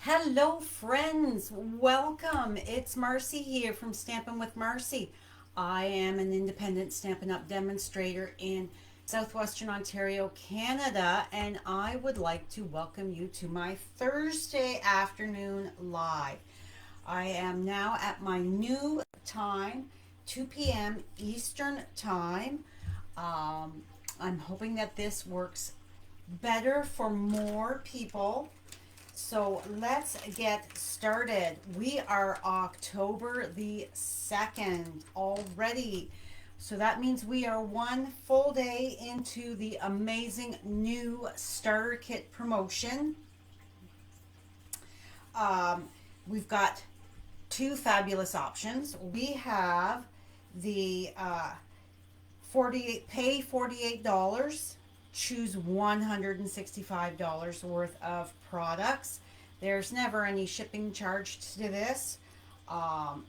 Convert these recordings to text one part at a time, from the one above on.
Hello, friends. Welcome. It's Marcy here from Stampin' with Marcy. I am an independent Stampin' Up! Demonstrator in Southwestern Ontario, Canada, and I would like to welcome you to my Thursday afternoon live. I am now at my new time, 2 p.m. Eastern Time. I'm hoping that this works better for more people. So let's get started. We are October the 2nd already. So that means we are one full day into the amazing new starter kit promotion. Um, we've got two fabulous options. We have the 48 pay $48, choose $165 worth of products. There's never any shipping charge to this.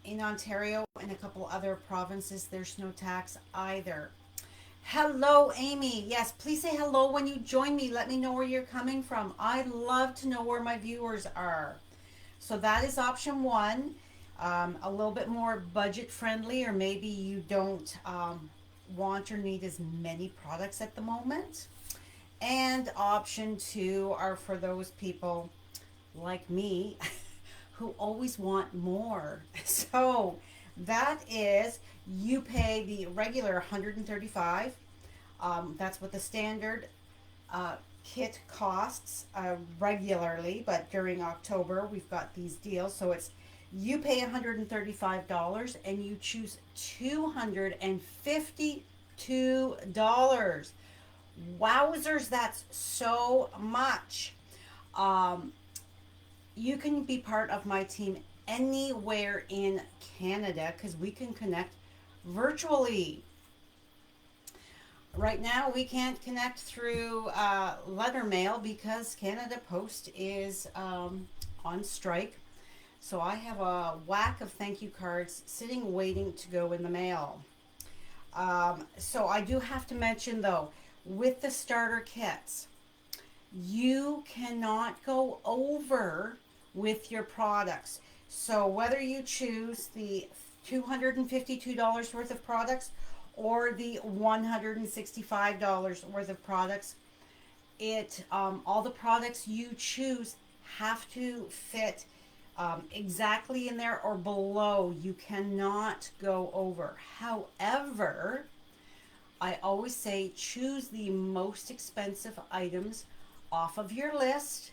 In Ontario and a couple other provinces, there's no tax either. Hello, Amy. Yes, please say hello when you join me. Let me know where you're coming from. I'd love to know where my viewers are. So that is option one. A little bit more budget friendly, or maybe you don't want or need as many products at the moment. And option two are for those people like me who always want more. So that is, you pay the regular 135. That's what the standard kit costs regularly, but during October we've got these deals. So it's, you pay $135 and you choose $252. Wowzers, that's so much. Um, you can be part of my team anywhere in Canada because we can connect virtually. Right now, we can't connect through letter mail because Canada Post is on strike. So I have a whack of thank you cards sitting waiting to go in the mail. So I do have to mention though, with the starter kits, you cannot go over with your products. So whether you choose the $252 worth of products or the $165 worth of products, all the products you choose have to fit exactly in there or below. You cannot go over. However, I always say choose the most expensive items off of your list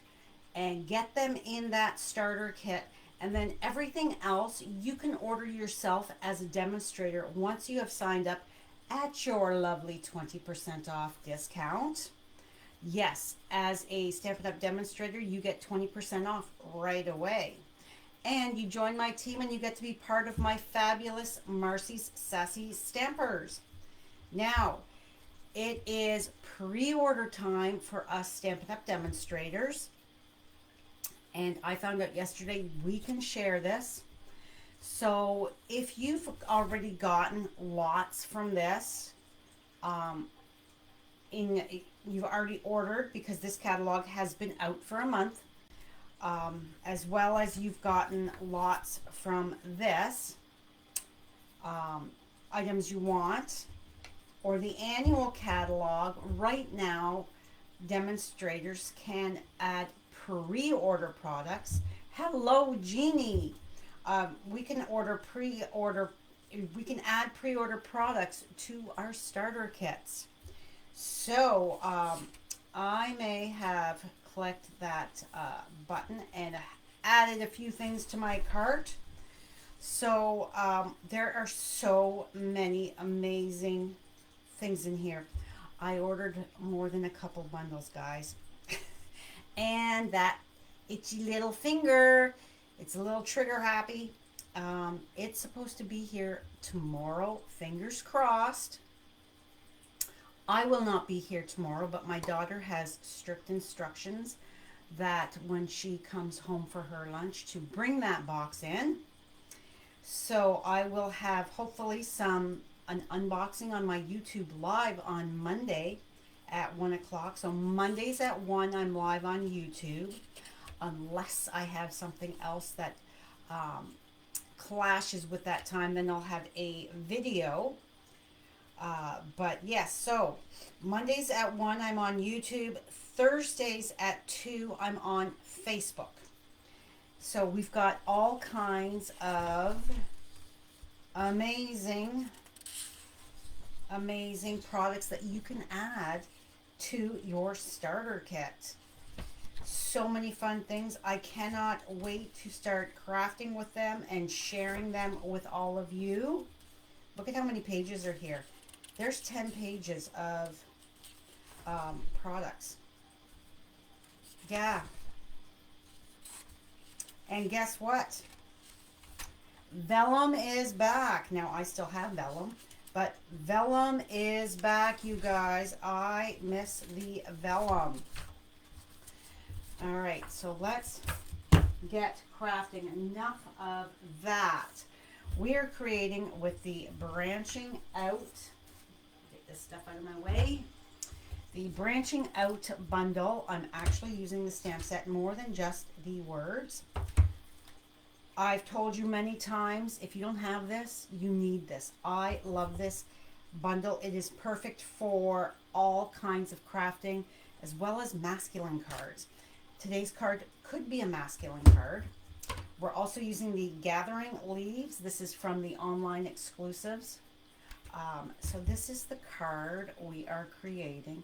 and get them in that starter kit. And then everything else you can order yourself as a demonstrator once you have signed up at your lovely 20% off discount. Yes, as a Stampin' Up! Demonstrator, you get 20% off right away. And you join my team and you get to be part of my fabulous Marcy's Sassy Stampers. Now, it is pre-order time for us Stampin' Up! Demonstrators. And I found out yesterday we can share this. So if you've already gotten lots from this, um, you've already ordered because this catalog has been out for a month, as well as you've gotten lots from this, items you want, or the annual catalog. Right now, demonstrators can add pre-order products. Hello, Jeannie. We can add pre-order products to our starter kits. So I may have clicked that button and added a few things to my cart. So there are so many amazing things in here. I ordered more than a couple bundles, guys. And that itchy little finger, it's a little trigger happy. It's supposed to be here tomorrow, fingers crossed. I will not be here tomorrow, but my daughter has strict instructions that when she comes home for her lunch to bring that box in. So I will have hopefully an unboxing on my YouTube live on Monday at 1 o'clock. So Mondays at 1, I'm live on YouTube. unless I have something else that clashes with that time, then I'll have a video. But yes, so Mondays at 1, I'm on YouTube. Thursdays at 2, I'm on Facebook. So we've got all kinds of amazing, amazing products that you can add to your starter kit. So many fun things. I cannot wait to start crafting with them and sharing them with all of you. Look at how many pages are here. There's 10 pages of products. Yeah. And guess what? Vellum is back. Now, I still have vellum, but vellum is back, you guys. I miss the vellum. All right, so let's get crafting. Enough of that. We are creating with the branching out. Get this stuff out of my way. The branching out bundle. I'm actually using the stamp set more than just the words. I've told you many times, if you don't have this, you need this. I love this bundle. It is perfect for all kinds of crafting, as well as masculine cards. Today's card could be a masculine card. We're also using the Gathering Leaves. This is from the online exclusives. So this is the card we are creating.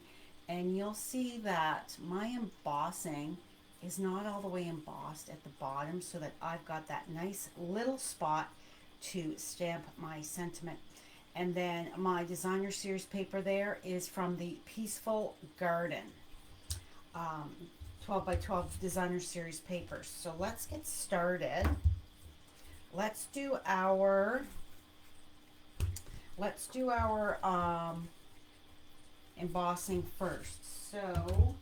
And you'll see that my embossing is not all the way embossed at the bottom, so that I've got that nice little spot to stamp my sentiment. And then my designer series paper there is from the Peaceful Garden. 12 by 12 designer series papers. So let's get started. Let's do our embossing first. So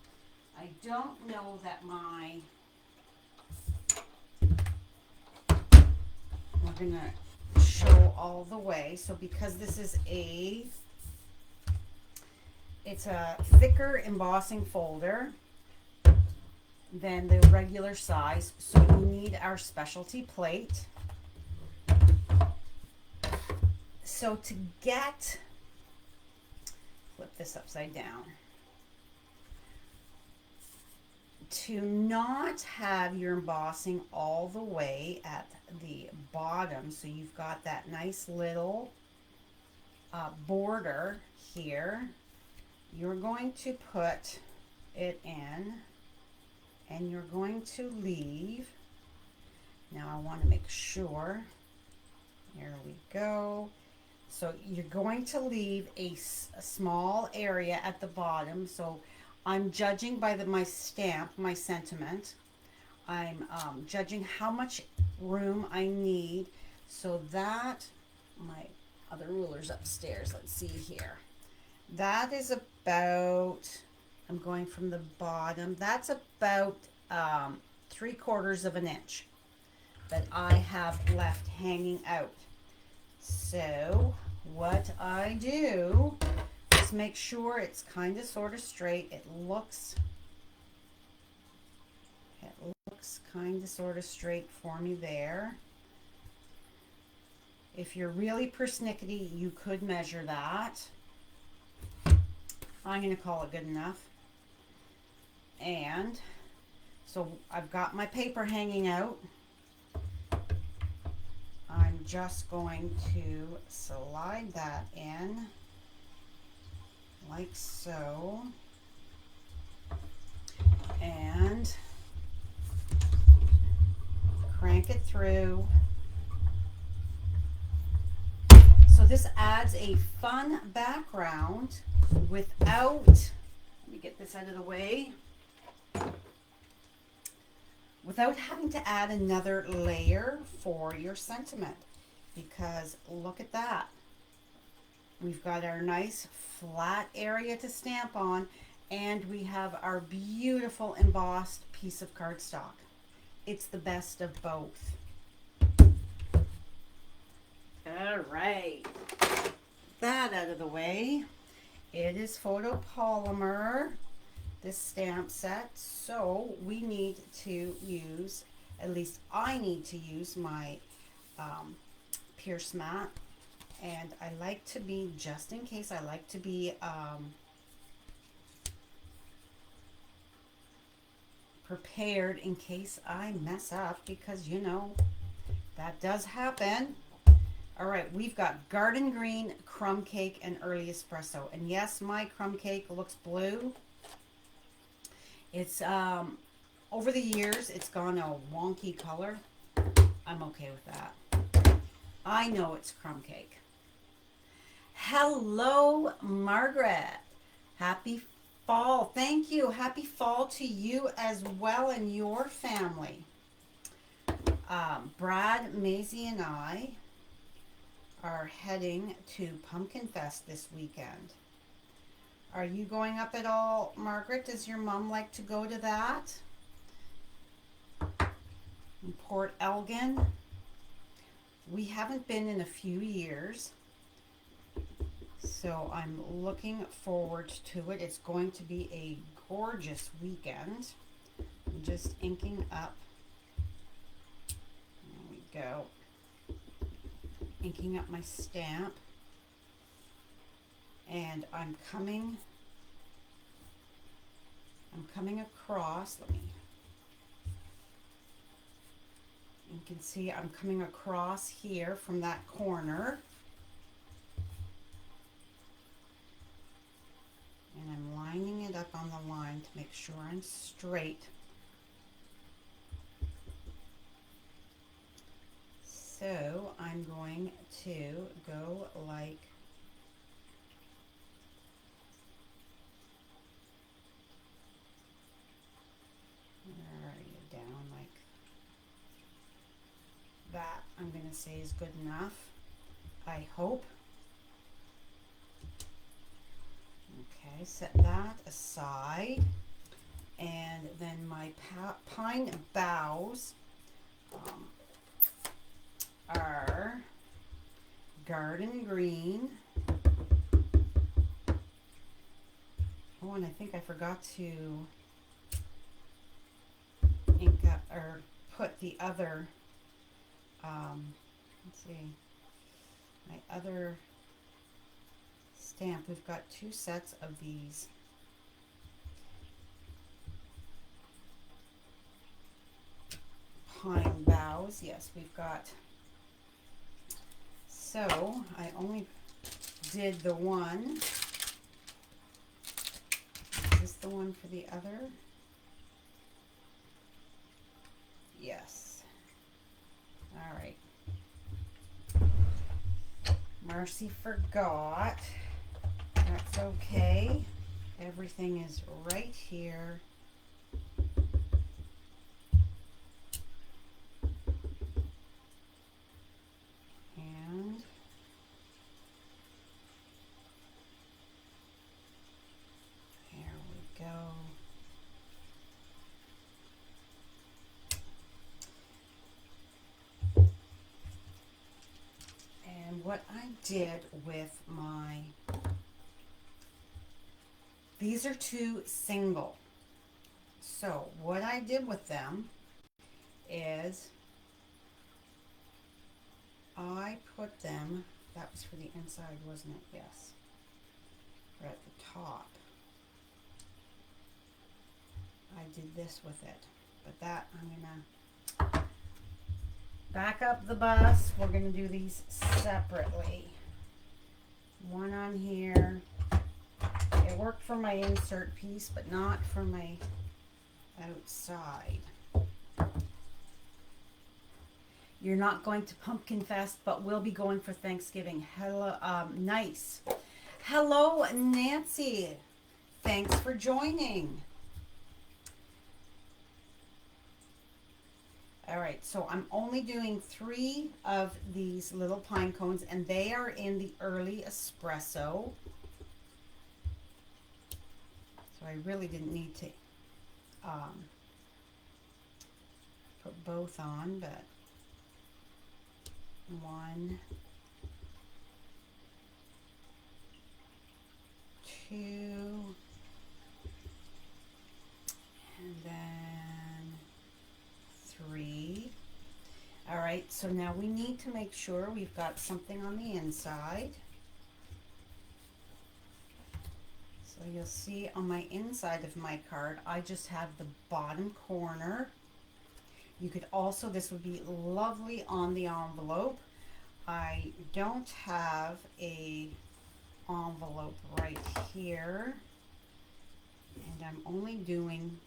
I don't know that we're gonna show all the way. So because this is it's a thicker embossing folder than the regular size, so we need our specialty plate. So to flip this upside down, to not have your embossing all the way at the bottom, so you've got that nice little border here, you're going to put it in, and you're going to leave. Now I want to make sure, there we go. So you're going to leave a small area at the bottom. So I'm judging by my stamp, my sentiment. I'm judging how much room I need, so that my other ruler's upstairs. Let's see here. That is about, I'm going from the bottom. That's about 3/4 of an inch that I have left hanging out. So what I do is make sure it's kind of sort of straight. It looks kind of sort of straight for me there. If you're really persnickety, you could measure that. I'm going to call it good enough. And so I've got my paper hanging out. I'm just going to slide that in like so, and crank it through. So this adds a fun background without, let me get this out of the way, without having to add another layer for your sentiment, because look at that. We've got our nice flat area to stamp on, and we have our beautiful embossed piece of cardstock. It's the best of both. All right, that out of the way. It is photopolymer, this stamp set, so we need to use, at least I need to use my Pierce mat. And I like to be, just in case, I like to be prepared in case I mess up, because you know that does happen. All right, we've got Garden Green, Crumb Cake, and Early Espresso. And yes, my crumb cake looks blue. It's over the years it's gone a wonky color. I'm okay with that. I know it's crumb cake. Hello, Margaret. Happy fall. Thank you. Happy fall to you as well and your family. Brad, Maisie, and I are heading to Pumpkin Fest this weekend. Are you going up at all, Margaret? Does your mom like to go to that? In Port Elgin. We haven't been in a few years, so I'm looking forward to it. It's going to be a gorgeous weekend. I'm just inking up. There we go. Inking up my stamp. And I'm coming across. Let me, you can see I'm coming across here from that corner. And I'm lining it up on the line to make sure I'm straight. So I'm going to go like down like that. I'm going to say is good enough, I hope. Okay, set that aside. And then my pine boughs are Garden Green. Oh, and I think I forgot to ink up or put the other, let's see, my other stamp. We've got two sets of these. Pine boughs. Yes, we've got. So I only did the one. Is this the one for the other? Yes. All right. Marcy forgot. That's okay. Everything is right here. And there we go. And what I did with my, these are two single. So what I did with them is I put them, that was for the inside, wasn't it? Yes. Or at the top. I did this with it. But that, I'm going to back up the bus. We're going to do these separately. One on here. It worked for my insert piece, but not for my outside. You're not going to Pumpkin Fest, but we'll be going for Thanksgiving. Hello, nice. Hello, Nancy. Thanks for joining. All right, so I'm only doing 3 of these little pine cones, and they are in the Early Espresso. So I really didn't need to put both on, but 1, 2, so now we need to make sure we've got something on the inside. So you'll see on my inside of my card, I just have the bottom corner. You could also, this would be lovely on the envelope. I don't have a envelope right here, and I'm only doing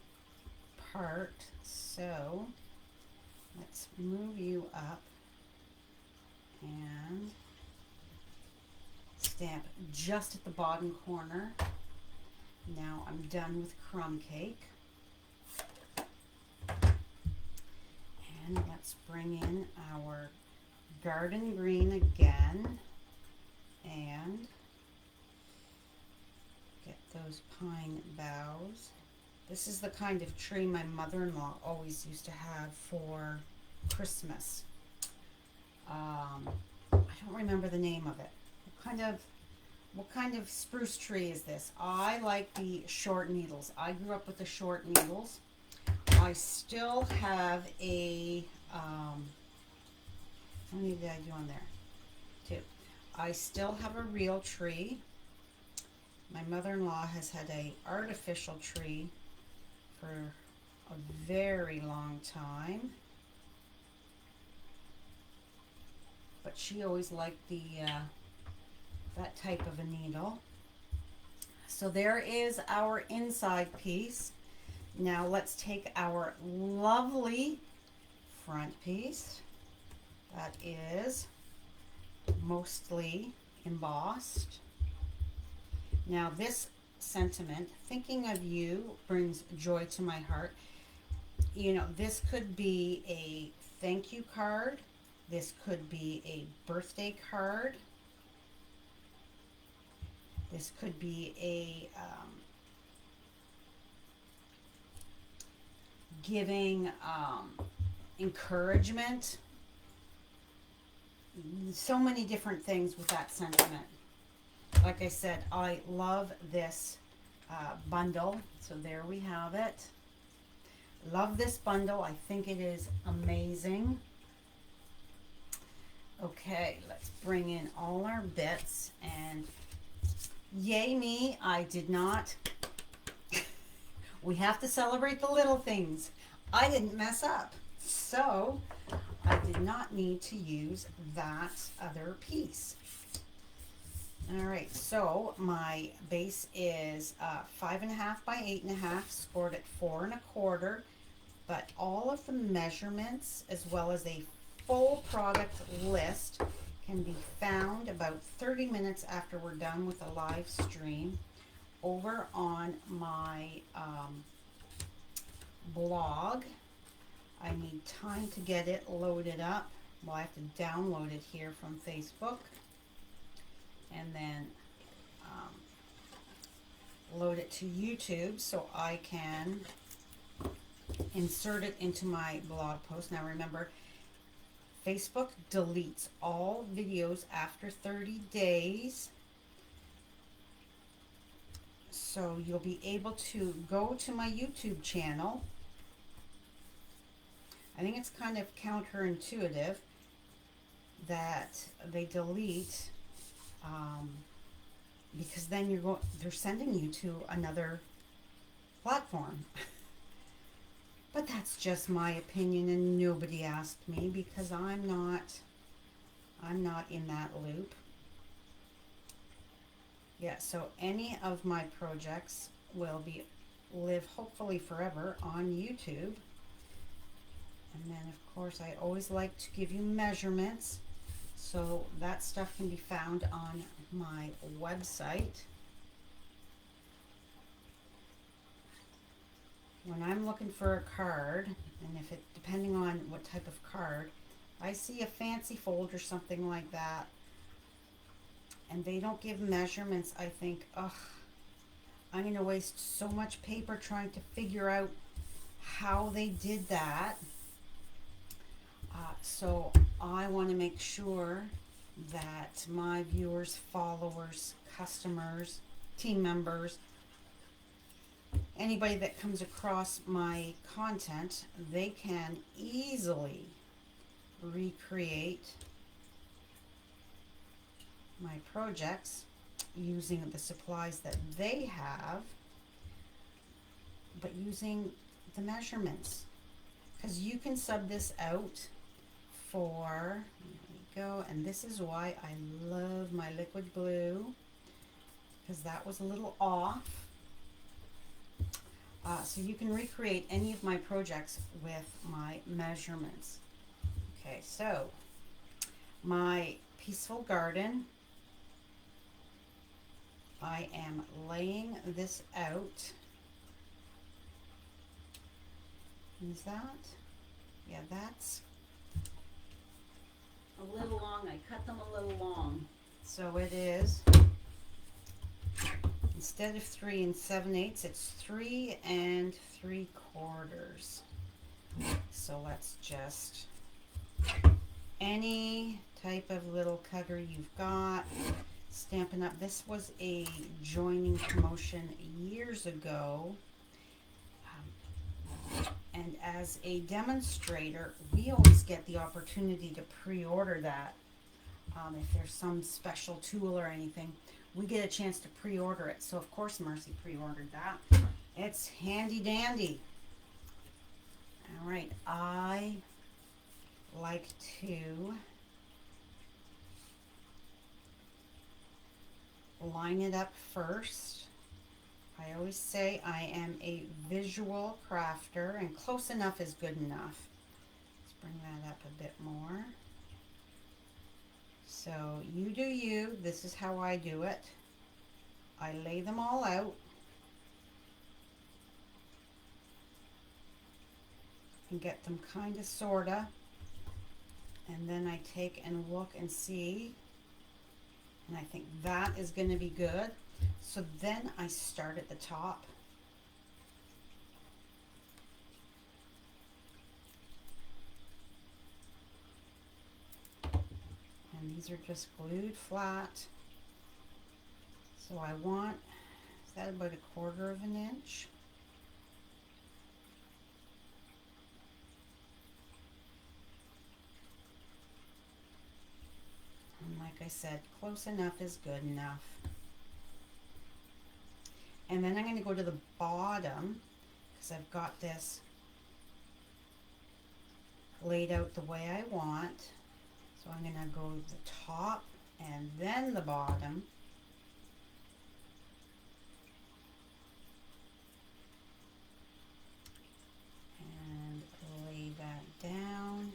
part, so let's move you up and stamp just at the bottom corner. Now I'm done with crumb cake. And let's bring in our garden green again and get those pine boughs. This is the kind of tree my mother-in-law always used to have for Christmas. I don't remember the name of it. What kind of spruce tree is this? I like the short needles. I grew up with the short needles. I still have a, how many did I do on there? 2. I still have a real tree. My mother-in-law has had a artificial tree for a very long time. But she always liked the, that type of a needle. So there is our inside piece. Now let's take our lovely front piece that is mostly embossed. Now this sentiment, thinking of you, brings joy to my heart. You know, this could be a thank you card. This could be a birthday card. This could be a giving encouragement. So many different things with that sentiment. Like I said, I love this bundle. So there we have it. Love this bundle. I think it is amazing. Okay, let's bring in all our bits, and yay me, I did not. We have to celebrate the little things. I didn't mess up, so I did not need to use that other piece. All right, so my base is 5.5 by 8.5, scored at 4 1/4, but all of the measurements as well as a full product list can be found about 30 minutes after we're done with the live stream over on my blog. I need time to get it loaded up. Well, I have to download it here from Facebook and then load it to YouTube so I can insert it into my blog post. Now remember, Facebook deletes all videos after 30 days. So you'll be able to go to my YouTube channel. I think it's kind of counterintuitive that they delete because then they're sending you to another platform. But that's just my opinion, and nobody asked me because I'm not in that loop. Yeah, so any of my projects will live hopefully forever on YouTube. And then of course I always like to give you measurements, so that stuff can be found on my website. When I'm looking for a card, and if it, depending on what type of card, I see a fancy fold or something like that, and they don't give measurements, I think, ugh, I'm going to waste so much paper trying to figure out how they did that. So I want to make sure that my viewers, followers, customers, team members, anybody that comes across my content, they can easily recreate my projects using the supplies that they have, but using the measurements, because you can sub this out for, there we go, and this is why I love my liquid glue, because that was a little off. So you can recreate any of my projects with my measurements. Okay, so my peaceful garden, I am laying this out. Is that? Yeah, that's a little long. I cut them a little long. So it is, instead of 3 7/8, it's 3 3/4. So let's just, any type of little cutter you've got, Stampin' Up. This was a joining promotion years ago. And as a demonstrator, we always get the opportunity to pre-order that. If there's some special tool or anything, we get a chance to pre-order it. So of course Marcy pre-ordered that. It's handy dandy. All right, I like to line it up first. I always say I am a visual crafter, and close enough is good enough. Let's bring that up a bit more. So you do you. This is how I do it. I lay them all out and get them kind of sorta, and then I take and look and see, and I think that is going to be good. So then I start at the top. And these are just glued flat. So I want, is that about 1/4 of an inch? And like I said, close enough is good enough. And then I'm going to go to the bottom, because I've got this laid out the way I want. So I'm going to go to the top and then the bottom. And lay that down.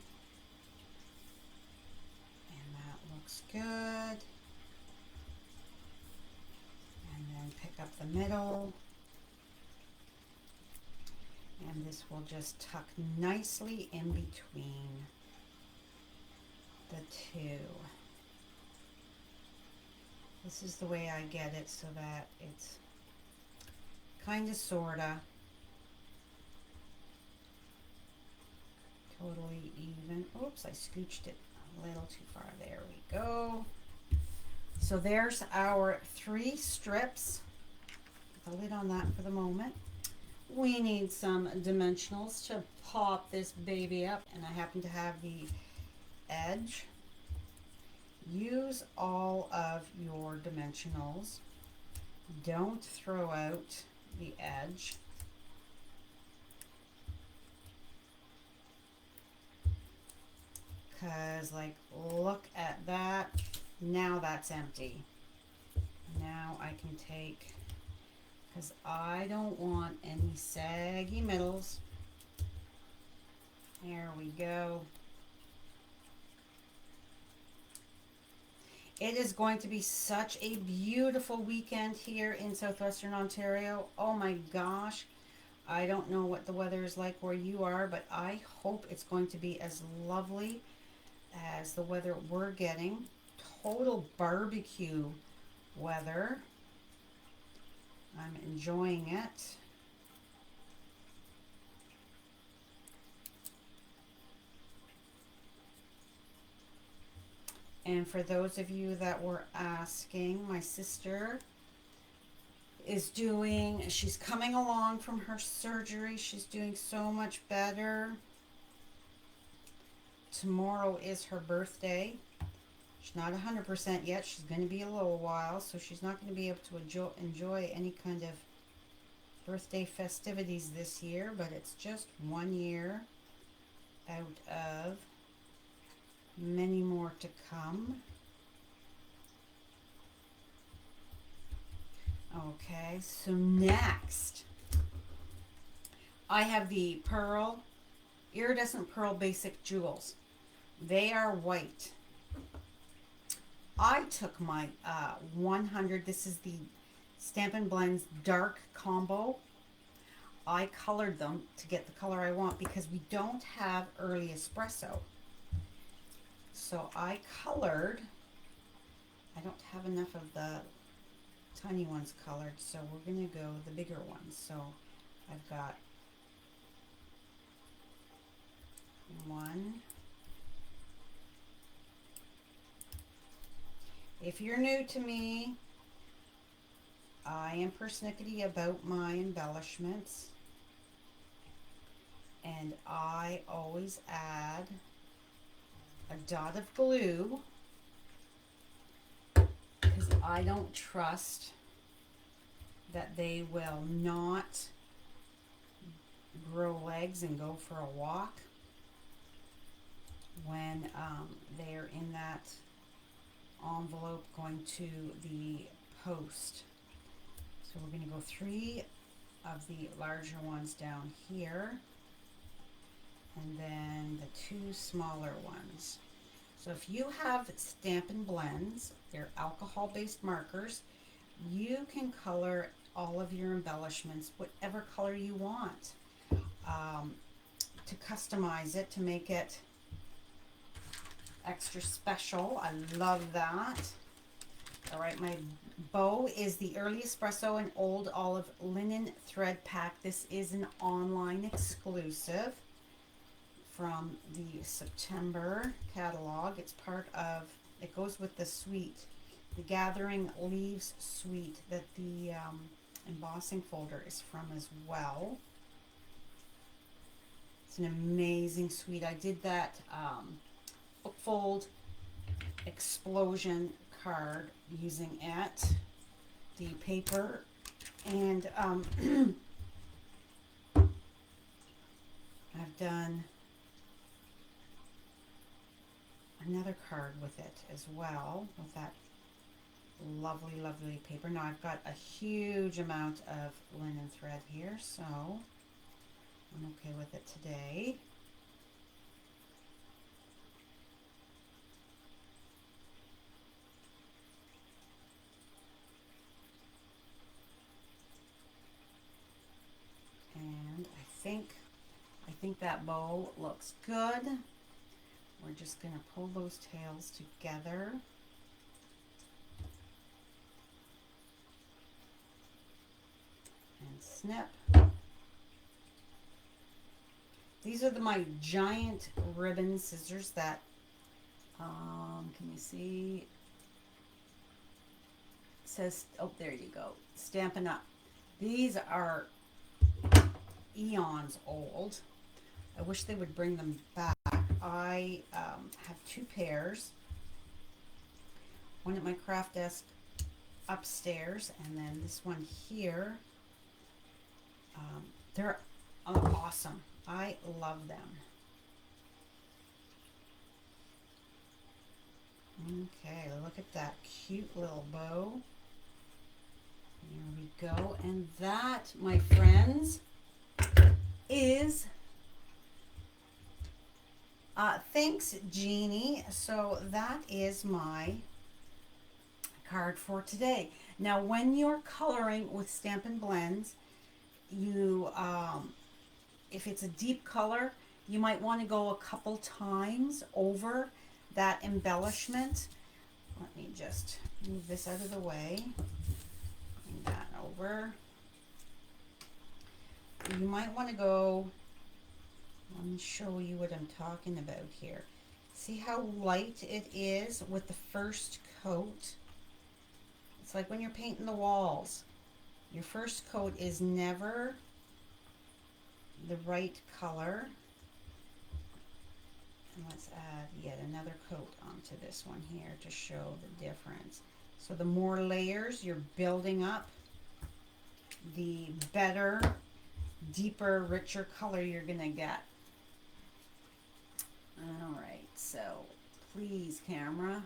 And that looks good. And then pick up the middle, and this will just tuck nicely in between the two. This is the way I get it, so that it's kind of sorta totally even. Oops, I scooched it a little too far. There we go. So there's our 3 strips. Put the lid on that for the moment. We need some dimensionals to pop this baby up, and I happen to have the edge. Use all of your dimensionals. Don't throw out the edge. Because, like, look at that. Now that's empty. Now I can take, because I don't want any saggy middles. There we go. It is going to be such a beautiful weekend here in southwestern Ontario. Oh my gosh. I don't know what the weather is like where you are, but I hope it's going to be as lovely as the weather we're getting. Total barbecue weather. I'm enjoying it. And for those of you that were asking, my sister is doing, she's coming along from her surgery. She's doing so much better. tomorrow is her birthday. She's not 100% yet. She's going to be a little while, so she's not going to be able to enjoy any kind of birthday festivities this year, but it's just 1 year out of many more to come. Okay, so next I have the iridescent pearl basic jewels. They are white. I took my 100, this is the Stampin' Blends dark combo. I colored them to get the color I want because we don't have early espresso. So I colored, I don't have enough of the tiny ones colored, so we're going to go the bigger ones. So I've got 1. If you're new to me, I am persnickety about my embellishments, and I always add a dot of glue because I don't trust that they will not grow legs and go for a walk when they are in that envelope going to the post. So we're going to go 3 of the larger ones down here, and then the 2 smaller ones. So if you have Stampin' Blends, they're alcohol-based markers, you can color all of your embellishments whatever color you want to customize it, to make it extra special. I love that. All right, my bow is the Early Espresso and Old Olive Linen Thread Pack. This is an online exclusive from the September catalog. It's part of, it goes with the suite, the Gathering Leaves suite that the embossing folder is from as well. It's an amazing suite. I did that bookfold explosion card using it, the paper, and I've done another card with it as well, with that lovely, lovely paper. Now I've got a huge amount of linen thread here, so I'm okay with it today. And I think that bow looks good. We're just going to pull those tails together. And snip. These are my giant ribbon scissors that, can you see? It says, oh, there you go, Stampin' Up. These are eons old. I wish they would bring them back. I have 2 pairs, one at my craft desk upstairs, and then this one here. They're awesome. I love them. Okay, look at that cute little bow. There we go. And that, my friends, is thanks, Jeannie. So that is my card for today. Now, when you're coloring with Stampin' Blends, you if it's a deep color, you might want to go a couple times over that embellishment. Let me just move this out of the way. Bring that over. You might want to go, let me show you what I'm talking about here. See how light it is with the first coat? It's like when you're painting the walls. Your first coat is never the right color. Let's add yet another coat onto this one here to show the difference. So the more layers you're building up, the better, deeper, richer color you're gonna get. All right, so please, camera,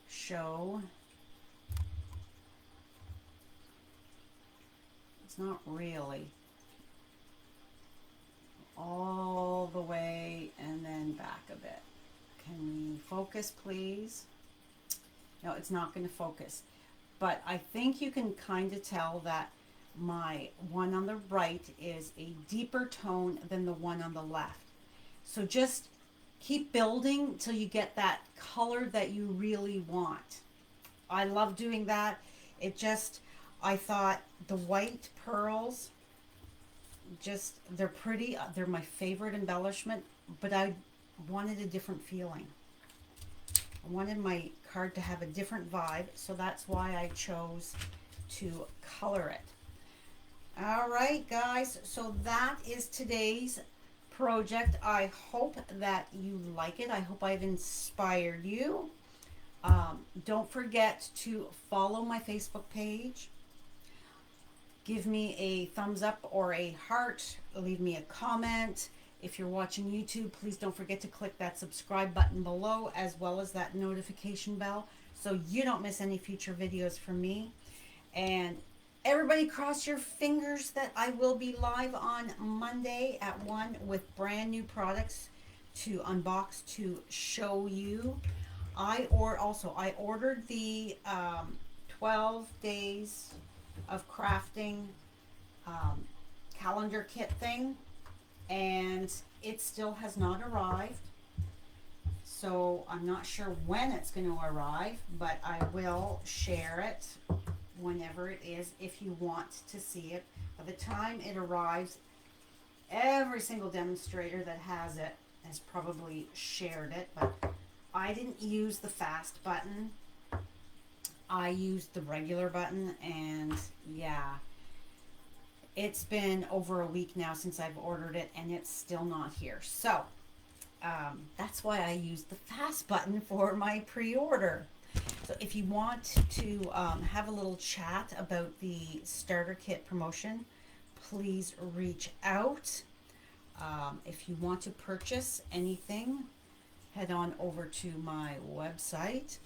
show. It's not really. All the way and then back a bit. Can we focus, please? No, it's not going to focus. But I think you can kind of tell that my one on the right is a deeper tone than the one on the left. So just keep building till you get that color that you really want. I love doing that. It just, I thought the white pearls, just, they're pretty. They're my favorite embellishment, but I wanted a different feeling. I wanted my card to have a different vibe, so that's why I chose to color it. All right, guys, so that is today's project. I hope that you like it. I hope I've inspired you. Don't forget to follow my Facebook page. Give me a thumbs up or a heart. Leave me a comment. If you're watching YouTube, please don't forget to click that subscribe button below, as well as that notification bell, so you don't miss any future videos from me. And everybody cross your fingers that I will be live on Monday at 1 with brand new products to unbox to show you. I ordered the 12 days of crafting calendar kit thing, and it still has not arrived, so I'm not sure when it's going to arrive, but I will share it whenever it is if you want to see it. By the time it arrives, every single demonstrator that has it has probably shared it, but I didn't use the fast button. I used the regular button, and yeah, it's been over a week now since I've ordered it, and it's still not here. So that's why I used the fast button for my pre-order. So if you want to have a little chat about the starter kit promotion, please reach out. If you want to purchase anything, head on over to my website.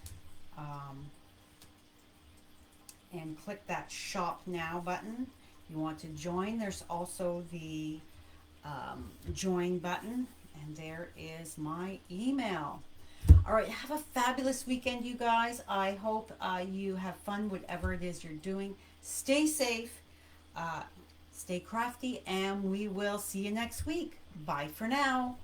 And click that shop now button. If you want to join, there's also the join button, and there is my email. All right, have a fabulous weekend, you guys. I hope you have fun, whatever it is you're doing. Stay safe, stay crafty, and we will see you next week. Bye for now.